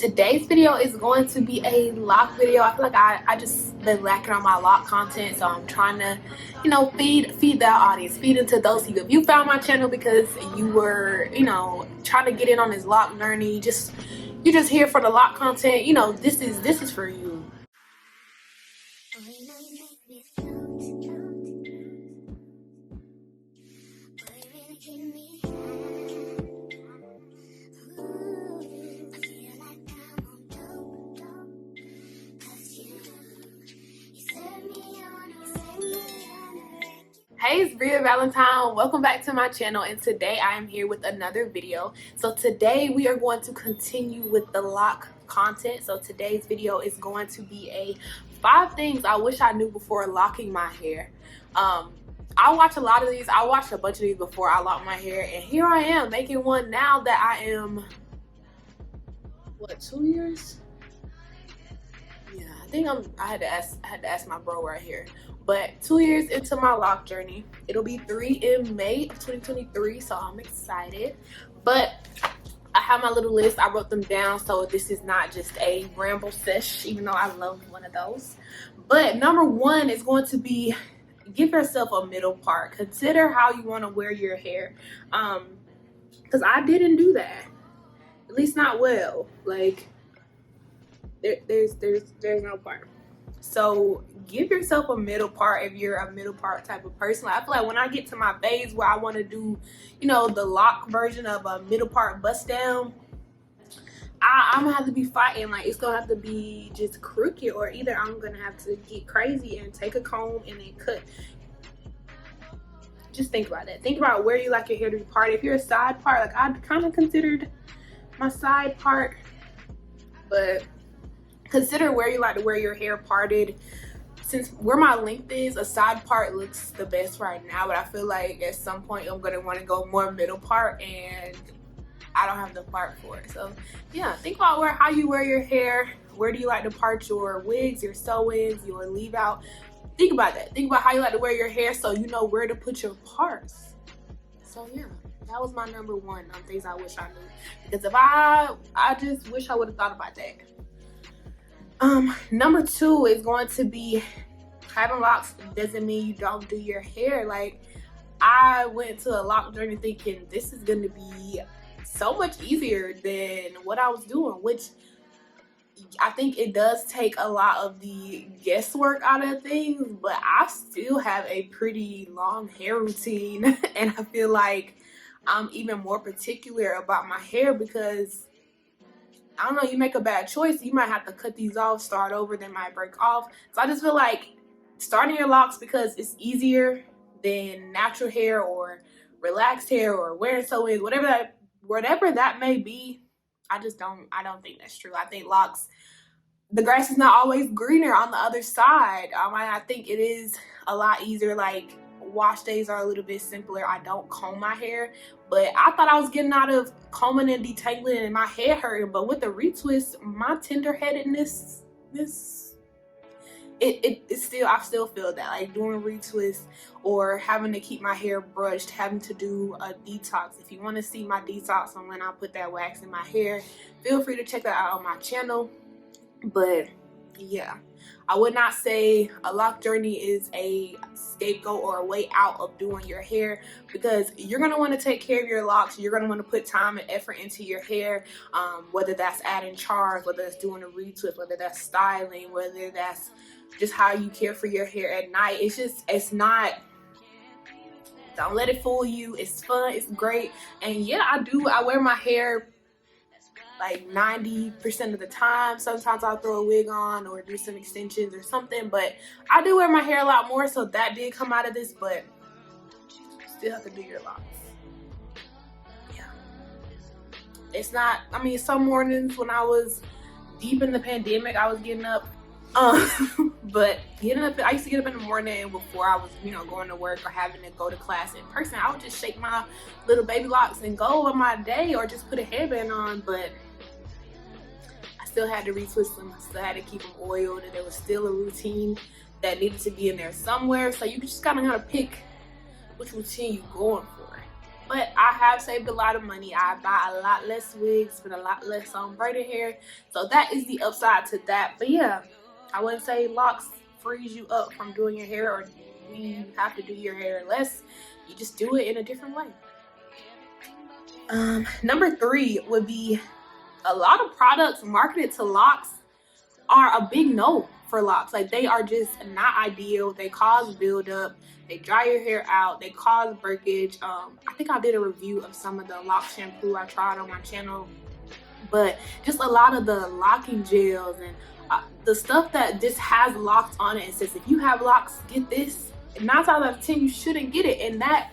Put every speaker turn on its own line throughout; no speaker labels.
Today's video is going to be a lock video. I feel like I just been lacking on my lock content, so I'm trying to, feed that audience, feed into those people. If you found my channel because you were, trying to get in on this lock journey, you just here for the lock content, this is for you. Hey, it's Bria Valentine. Welcome back to my channel, and today I am here with another video. So today we are going to continue with the lock content. So today's video is going to be a 5 things I wish I knew before locking my hair. I watch a lot of these. I watched a bunch of these before I locked my hair, and here I am making one now that I am, what, 2 years? Yeah, I think I had to ask my bro right here. But 2 years into my lock journey. It'll be 3 in May of 2023, so I'm excited. But I have my little list. I wrote them down, so this is not just a ramble sesh, even though I love one of those. But number 1 is going to be, give yourself a middle part. Consider how you want to wear your hair. Because I didn't do that. At least not well. Like, there's no part. So give yourself a middle part if you're a middle part type of person. Like, I feel like when I get to my phase where I want to do, the lock version of a middle part bust down, I'm gonna have to be fighting. Like, it's gonna have to be just crooked, or either I'm gonna have to get crazy and take a comb and then cut. Just think about that. Think about where you like your hair to be parted. If you're a side part, like I kind of considered my side part, but consider where you like to wear your hair parted. Since where my length is, a side part looks the best right now, but I feel like at some point I'm gonna want to go more middle part, and I don't have the part for it. So yeah, think about how you wear your hair. Where do you like to part your wigs, your sew-ins, your leave out? Think about that. Think about how you like to wear your hair, so you know where to put your parts. So yeah, that was my number 1 on things I wish I knew. Because if I just wish I would have thought about that. Number 2 is going to be, having locks doesn't mean you don't do your hair. Like, I went to a lock journey thinking this is going to be so much easier than what I was doing, which I think it does take a lot of the guesswork out of things, but I still have a pretty long hair routine, and I feel like I'm even more particular about my hair because, I don't know, you make a bad choice, you might have to cut these off, start over, they might break off. So I just feel like starting your locks because it's easier than natural hair or relaxed hair or wearing sew-ins, whatever that may be. I don't think that's true. I think locks, the grass is not always greener on the other side. I think it is a lot easier. Like, wash days are a little bit simpler. I don't comb my hair, but I thought I was getting out of combing and detangling and my hair hurting. But with the retwist, my tender-headedness, I still feel that, like doing retwist or having to keep my hair brushed, having to do a detox. If you want to see my detox on when I put that wax in my hair, feel free to check that out on my channel. But yeah, I would not say a lock journey is a scapegoat or a way out of doing your hair, because you're going to want to take care of your locks. You're going to want to put time and effort into your hair, whether that's adding charms, whether that's doing a retwist, whether that's styling, whether that's just how you care for your hair at night. It's not, don't let it fool you. It's fun, it's great. And yeah, I wear my hair like 90% of the time. Sometimes I'll throw a wig on or do some extensions or something, but I do wear my hair a lot more, so that did come out of this, but still have to do your locks. Yeah. It's not, some mornings when I was deep in the pandemic, I was getting up, but I used to get up in the morning before I was, going to work or having to go to class in person. I would just shake my little baby locks and go on my day, or just put a headband on, but still had to retwist them. I still had to keep them oiled, and there was still a routine that needed to be in there somewhere. So you just kind of pick which routine you're going for. but I have saved a lot of money. I buy a lot less wigs, spend a lot less on braided hair, so that is the upside to that. But yeah, I wouldn't say Locs frees you up from doing your hair, or you have to do your hair less. You just do it in a different way. Number 3 would be, a lot of products marketed to Locs are a big no for Locs. Like, they are just not ideal. They cause buildup. They dry your hair out. They cause breakage. I think I did a review of some of the Locs shampoo I tried on my channel. But just a lot of the locking gels and the stuff that just has Locs on it and says, if you have Locs, get this. And 9 times out of 10, you shouldn't get it. And that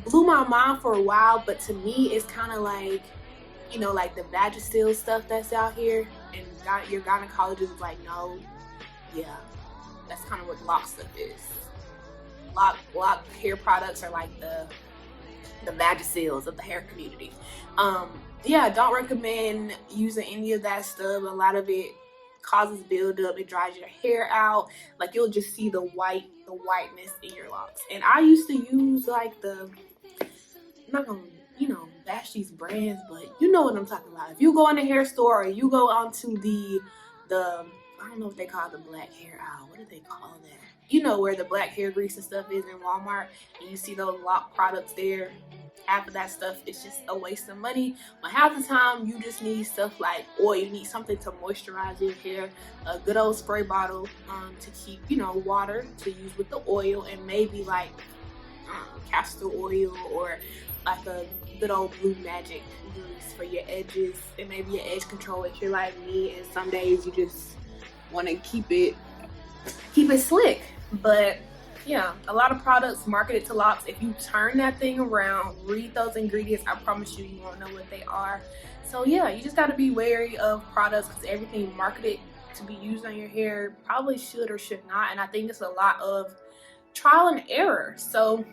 blew my mind for a while. But to me, it's kind of like, you know, like the Vagisil stuff that's out here. And your gynecologist is like, no, yeah, that's kind of what Locs stuff is. Loc hair products are like the Vagisils of the hair community. Yeah, don't recommend using any of that stuff. A lot of it causes buildup. It dries your hair out. Like, you'll just see the whiteness in your Locs. And I used to use like I'm not gonna, you know, bash these brands, but you know what I'm talking about. If you go in the hair store, or you go onto the I don't know what they call the black hair aisle. What do they call that? You know, where the black hair grease and stuff is in Walmart, and you see those Loc products there. Half of that stuff is just a waste of money. But half the time, you just need stuff like oil. You need something to moisturize your hair. A good old spray bottle to keep, you know, water to use with the oil, and maybe like castor oil, or like a good old Blue Magic grease for your edges, and maybe your edge control if you're like me, and some days you just want to keep it slick. But yeah, a lot of products marketed to Locs, if you turn that thing around, read those ingredients, I promise you, you won't know what they are. So yeah, you just got to be wary of products, because everything marketed to be used on your hair probably should or should not. And I think it's a lot of trial and error. So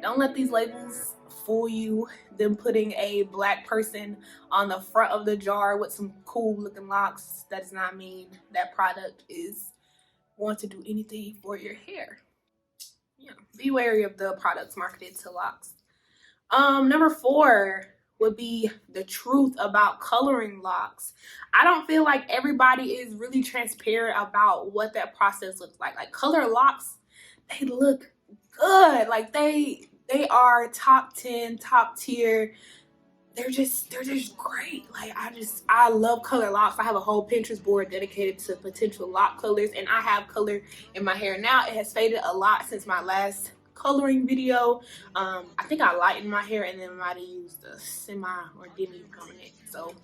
don't let these labels fool you. Them putting a black person on the front of the jar with some cool looking Locs, that does not mean that product is going to do anything for your hair. Yeah, be wary of the products marketed to Locs. Number 4 would be the truth about coloring Locs. I don't feel like everybody is really transparent about what that process looks like. Like, color Locs, they look good. Like, they are top 10, top tier. They're just great. Like, I love color Locs. I have a whole Pinterest board dedicated to potential Loc colors, and I have color in my hair now. It has faded a lot since my last coloring video. I think I lightened my hair, and then might have used a semi or demi permanent. So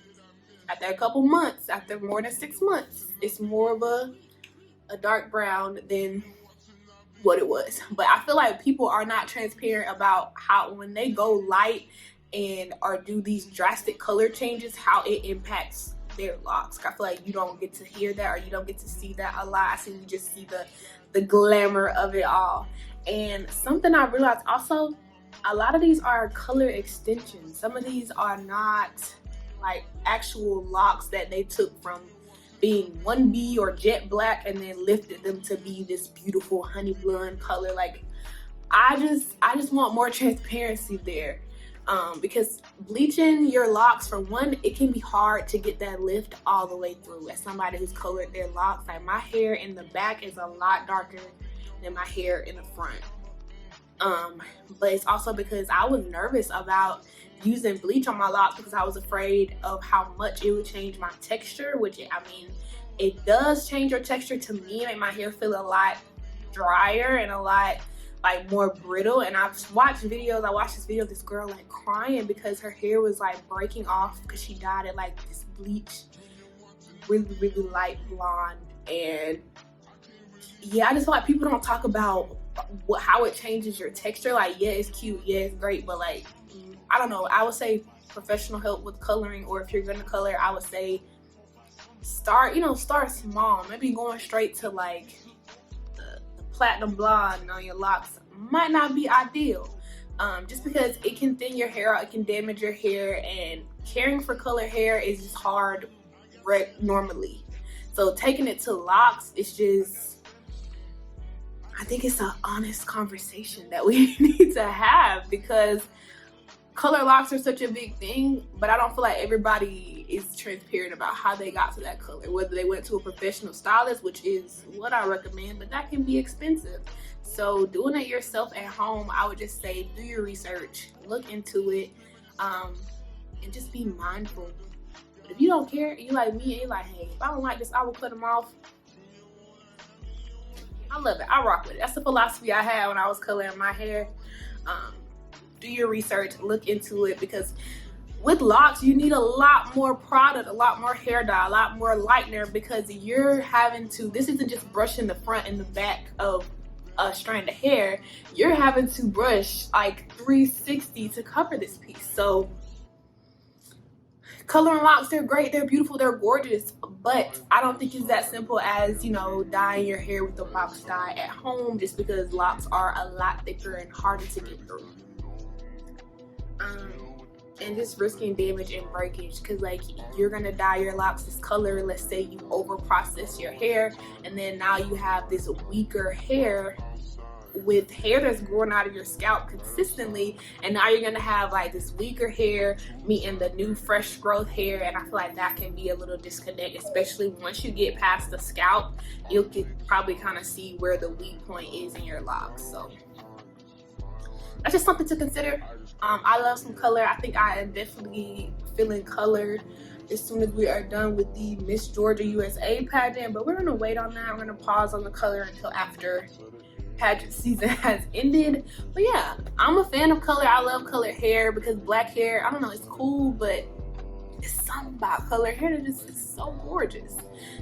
after a couple months, after more than 6 months, it's more of a dark brown than what it was. But I feel like people are not transparent about how, when they go light and or do these drastic color changes, how it impacts their Locs. I feel like you don't get to hear that, or you don't get to see that a lot. I see, you just see the glamour of it all. And something I realized also, a lot of these are color extensions. Some of these are not like actual Locs that they took from being 1B or jet black and then lifted them to be this beautiful honey blonde color. Like, I just want more transparency there. Because bleaching your Locs, for one, it can be hard to get that lift all the way through. As somebody who's colored their Locs, like, my hair in the back is a lot darker than my hair in the front. But it's also because I was nervous about using bleach on my Locs, because I was afraid of how much it would change my texture, which it does change your texture to me, make my hair feel a lot drier and a lot like more brittle. And I've watched videos, I watched this video of this girl like crying because her hair was like breaking off because she dyed it like this bleach, really light blonde. And yeah, I just feel like people don't talk about how it changes your texture. Like, yeah, it's cute, yeah, it's great, but like, I don't know, I would say professional help with coloring, or if you're gonna color, I would say start small. Maybe going straight to like the platinum blonde on your Locs might not be ideal, just because it can thin your hair out, it can damage your hair, and caring for color hair is just hard normally. So taking it to Locs, it's just, I think it's an honest conversation that we need to have, because color locks are such a big thing, but I don't feel like everybody is transparent about how they got to that color, whether they went to a professional stylist, which is what I recommend, but that can be expensive. So doing it yourself at home, I would just say do your research, look into it, and just be mindful. But if you don't care, and you like me, and you're like, hey, if I don't like this, I will cut them off. I love it. I rock with it. That's the philosophy I had when I was coloring my hair. Do your research, look into it, because with locks, you need a lot more product, a lot more hair dye, a lot more lightener, because you're having to, this isn't just brushing the front and the back of a strand of hair. You're having to brush like 360 to cover this piece. So coloring locks, they're great, they're beautiful, they're gorgeous, but I don't think it's that simple as, you know, dyeing your hair with a box dye at home, just because locks are a lot thicker and harder to get through. And just risking damage and breakage, because like you're gonna dye your locks this color, let's say you over process your hair, and then now you have this weaker hair with hair that's growing out of your scalp consistently, and now you're gonna have like this weaker hair meeting the new fresh growth hair, and I feel like that can be a little disconnect, especially once you get past the scalp. You can probably kind of see where the weak point is in your locks. So that's just something to consider. I love some color. I think I am definitely feeling color as soon as we are done with the Miss Georgia USA pageant, but we're gonna wait on that. We're gonna pause on the color until after pageant season has ended. But yeah, I'm a fan of color. I love colored hair, because black hair, I don't know, it's cool, but it's something about colored hair that just is so gorgeous.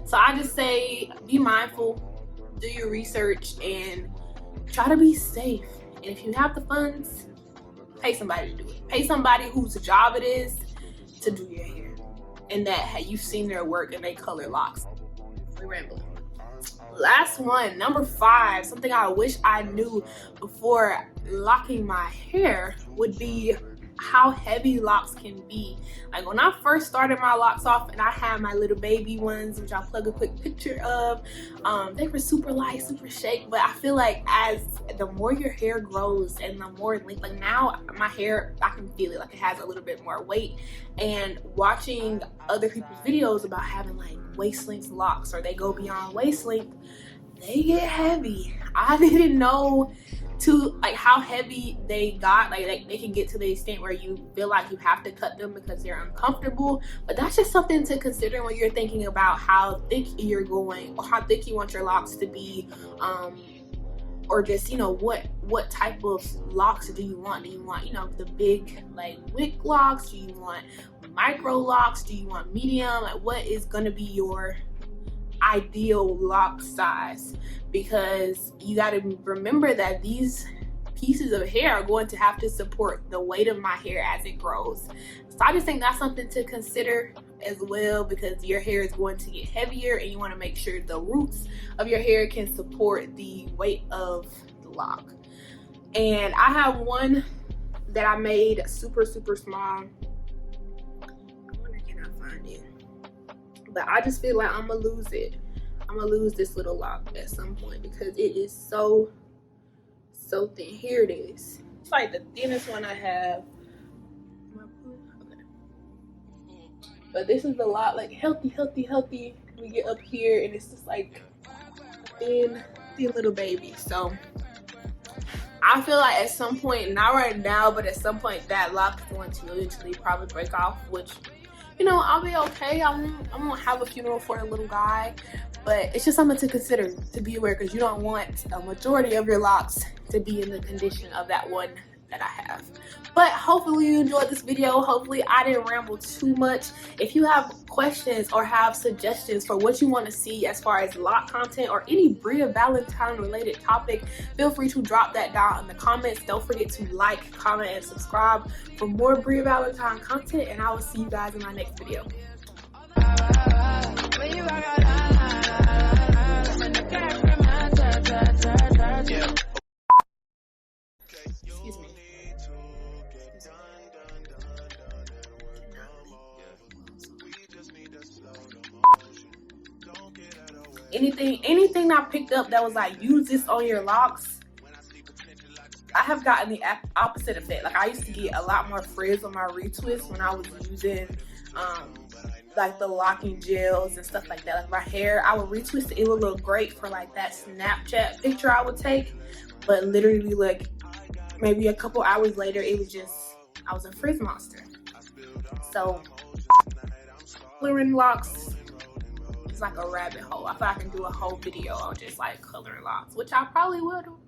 So I just say be mindful, do your research, and try to be safe. And if you have the funds, pay somebody to do it. Pay somebody whose job it is to do your hair, and that you've seen their work and they color locks. We're rambling. Last one, number 5, something I wish I knew before locking my hair would be how heavy locks can be. Like when I first started my locks off, and I had my little baby ones, which I'll plug a quick picture of, they were super light, super shake, but I feel like as the more your hair grows and the more length, like now my hair, I can feel it, like it has a little bit more weight. And watching other people's videos about having like waist length locks, or they go beyond waist length, they get heavy. I didn't know like how heavy they got. Like they can get to the extent where you feel like you have to cut them because they're uncomfortable. But that's just something to consider when you're thinking about how thick you're going, or how thick you want your locks to be, or just, you know, what type of locks do you want? Do you want, you know, the big like wick locks? Do you want micro locks? Do you want medium? Like what is going to be your ideal lock size? Because you got to remember that these pieces of hair are going to have to support the weight of my hair as it grows. So I just think that's something to consider as well, because your hair is going to get heavier, and you want to make sure the roots of your hair can support the weight of the lock. And I have one that I made super small. I wonder, can I find it? But I just feel like I'm gonna lose it. I'm gonna lose this little lock at some point, because it is so thin. Here it is. It's like the thinnest one I have. Okay. But this is a lot like healthy. We get up here and it's just like thin little baby. So I feel like at some point, not right now, but at some point that lock is going to eventually probably break off, which, you know, I'll be okay. I won't have a funeral for a little guy, but it's just something to consider, to be aware, because you don't want a majority of your locks to be in the condition of that one that I have. But hopefully you enjoyed this video. Hopefully I didn't ramble too much. If you have questions or have suggestions for what you want to see as far as lock content or any Bria Valentine related topic, feel free to drop that down in the comments. Don't forget to like, comment, and subscribe for more Bria Valentine content, and I will see you guys in my next video. Excuse me. anything I picked up that was like, use this on your locks, I have gotten the opposite effect. Like, I used to get a lot more frizz on my retwist when I was using like the locking gels and stuff like that. Like, my hair, I would retwist it, it would look great for like that Snapchat picture I would take, but literally like maybe a couple hours later, it was just, I was a frizz monster. So coloring locks is like a rabbit hole. I thought I can do a whole video on just like coloring locks, which I probably will do.